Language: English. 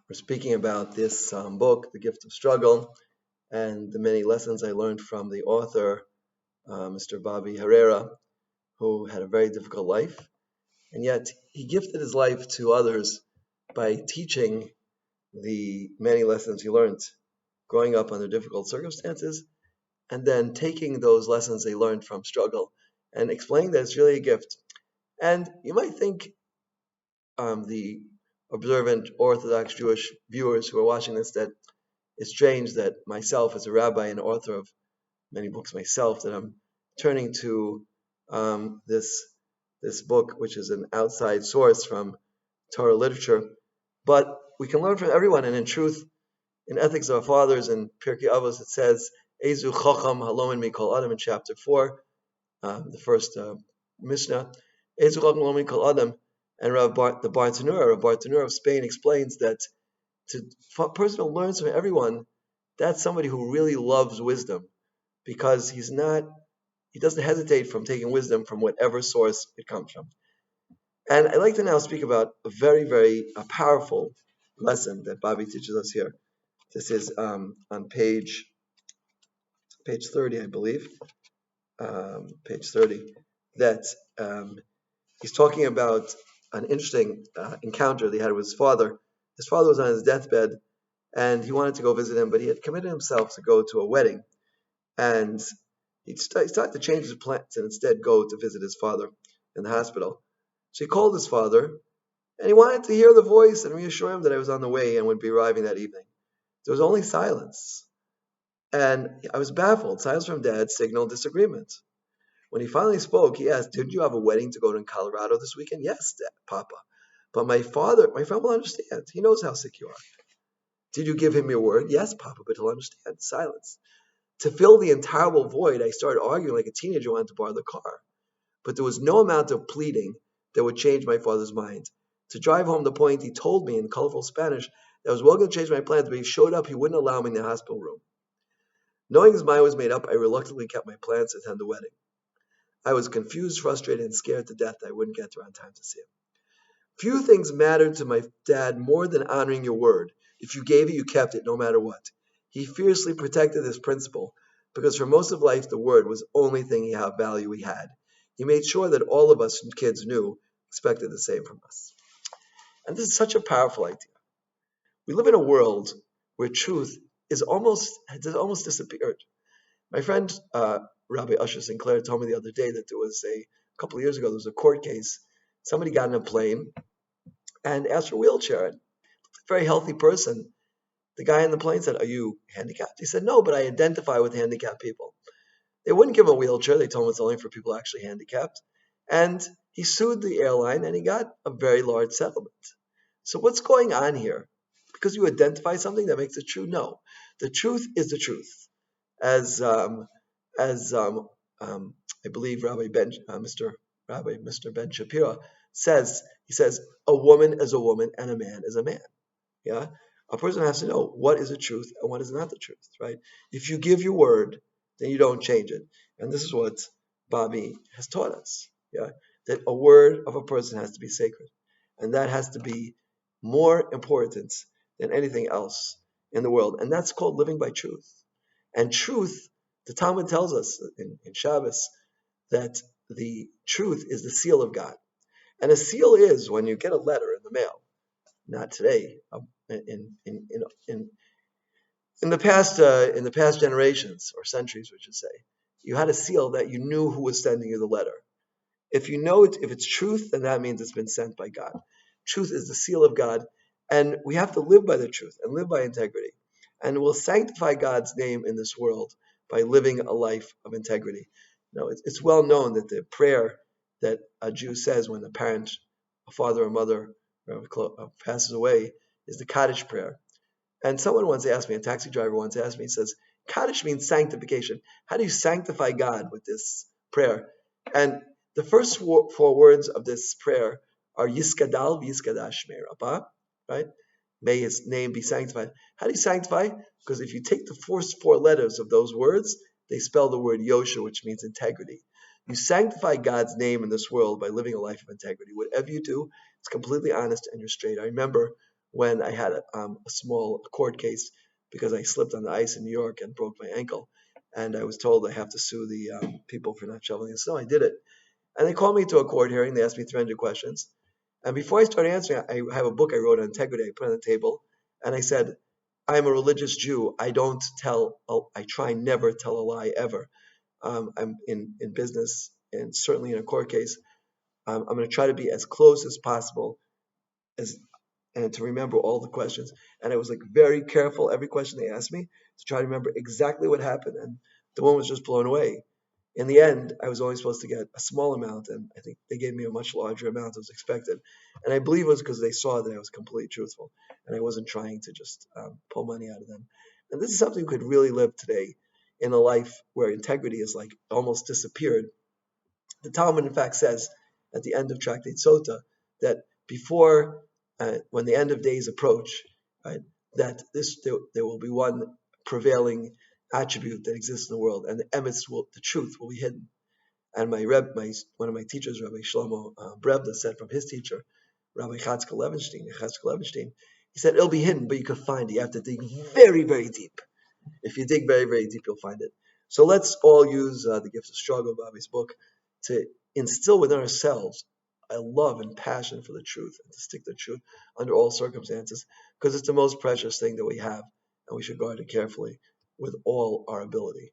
We're speaking about this book, The Gift of Struggle, and the many lessons I learned from the author, Mr. Bobby Herrera, who had a very difficult life, and yet he gifted his life to others by teaching the many lessons he learned growing up under difficult circumstances, and then taking those lessons they learned from struggle and explaining that it's really a gift. And you might think the observant Orthodox Jewish viewers who are watching this that it's strange that myself, as a rabbi and author of many books myself, that I'm turning to this book, which is an outside source from Torah literature. But we can learn from everyone, and in truth, in Ethics of Our Fathers and Pirkei Avos, it says, Ezu Chacham Halomin Mikol Adam in chapter 4, the first Mishnah. Ezu Chacham Halomin Mikol Adam, and the Bartanura of Spain explains that a person who learns from everyone, that's somebody who really loves wisdom, because he doesn't hesitate from taking wisdom from whatever source it comes from. And I'd like to now speak about a very, very powerful lesson that Bobby teaches us here. This is on page 30, I believe, page 30, that he's talking about an interesting encounter that he had with his father. His father was on his deathbed, and he wanted to go visit him, but he had committed himself to go to a wedding. And he started to change his plans and instead go to visit his father in the hospital. So he called his father, and he wanted to hear the voice and reassure him that I was on the way and would be arriving that evening. There was only silence. And I was baffled. Silence from Dad signaled disagreement. When he finally spoke, he asked, "Didn't you have a wedding to go to in Colorado this weekend?" "Yes, Dad, Papa. But my friend will understand. He knows how sick you are." "Did you give him your word?" "Yes, Papa, but he'll understand." Silence. To fill the intolerable void, I started arguing like a teenager wanted to borrow the car. But there was no amount of pleading that would change my father's mind. To drive home the point, he told me in colorful Spanish that I was welcome to change my plans, but he showed up, he wouldn't allow me in the hospital room. Knowing his mind was made up, I reluctantly kept my plans to attend the wedding. I was confused, frustrated, and scared to death that I wouldn't get there on time to see him. Few things mattered to my dad more than honoring your word. If you gave it, you kept it, no matter what. He fiercely protected this principle because for most of life, the word was the only thing of value he had. He made sure that all of us kids expected the same from us. And this is such a powerful idea. We live in a world where truth has almost disappeared. My friend, Rabbi Usher Sinclair, told me the other day that there was a couple of years ago, there was a court case. Somebody got in a plane and asked for a wheelchair. A very healthy person. The guy in the plane said, "Are you handicapped?" He said, "No, but I identify with handicapped people." They wouldn't give him a wheelchair. They told him it's only for people actually handicapped. And he sued the airline and he got a very large settlement. So what's going on here? Because you identify something that makes it true? No. The truth is the truth. As I believe Mr. Ben Shapiro says, he says, a woman is a woman and a man is a man. Yeah, a person has to know what is the truth and what is not the truth, right? If you give your word, then you don't change it. And this is what Bobby has taught us, yeah, that a word of a person has to be sacred. And that has to be more important than anything else in the world. And that's called living by truth. And truth, the Talmud tells us in Shabbos that the truth is the seal of God. And a seal is when you get a letter in the mail. Not today. In the past generations or centuries, we should say, you had a seal that you knew who was sending you the letter. If you know it, if it's truth, then that means it's been sent by God. Truth is the seal of God, and we have to live by the truth and live by integrity. And we'll sanctify God's name in this world by living a life of integrity. It's well known that the prayer that a Jew says when a father or mother passes away is the Kaddish prayer. And someone once asked me, a taxi driver once asked me, he says, Kaddish means sanctification. How do you sanctify God with this prayer? And the first four words of this prayer are Yiskadal v'Yiskadash Shmei Rabbah, right? May his name be sanctified. How do you sanctify? Because if you take the first four letters of those words, they spell the word Yosher, which means integrity. You sanctify God's name in this world by living a life of integrity. Whatever you do, it's completely honest and you're straight. I remember when I had a small court case because I slipped on the ice in New York and broke my ankle. And I was told I have to sue the people for not shoveling the snow. I did it. And they called me to a court hearing. They asked me 300 questions. And before I started answering, I have a book I wrote on integrity. I put it on the table. And I said, I'm a religious Jew. I try never tell a lie ever. I'm in business and certainly in a court case. I'm going to try to be as close as possible as and to remember all the questions. And I was like very careful every question they asked me to try to remember exactly what happened. And the woman was just blown away. In the end, I was only supposed to get a small amount, and I think they gave me a much larger amount than was expected. And I believe it was because they saw that I was completely truthful, and I wasn't trying to just pull money out of them. And this is something we could really live today in a life where integrity is like almost disappeared. The Talmud, in fact, says at the end of Tractate Sota that before, when the end of days approach, right, that there will be one prevailing attribute that exists in the world, and the truth will be hidden. And one of my teachers, Rabbi Shlomo Brebda, said from his teacher, Rabbi Chatzkel Levenstein, he said it'll be hidden, but you can find it. You have to dig very, very deep. If you dig very, very deep, you'll find it. So let's all use the Gifts of Struggle, Bobby's book, to instill within ourselves a love and passion for the truth and to stick to the truth under all circumstances, because it's the most precious thing that we have, and we should guard it carefully with all our ability.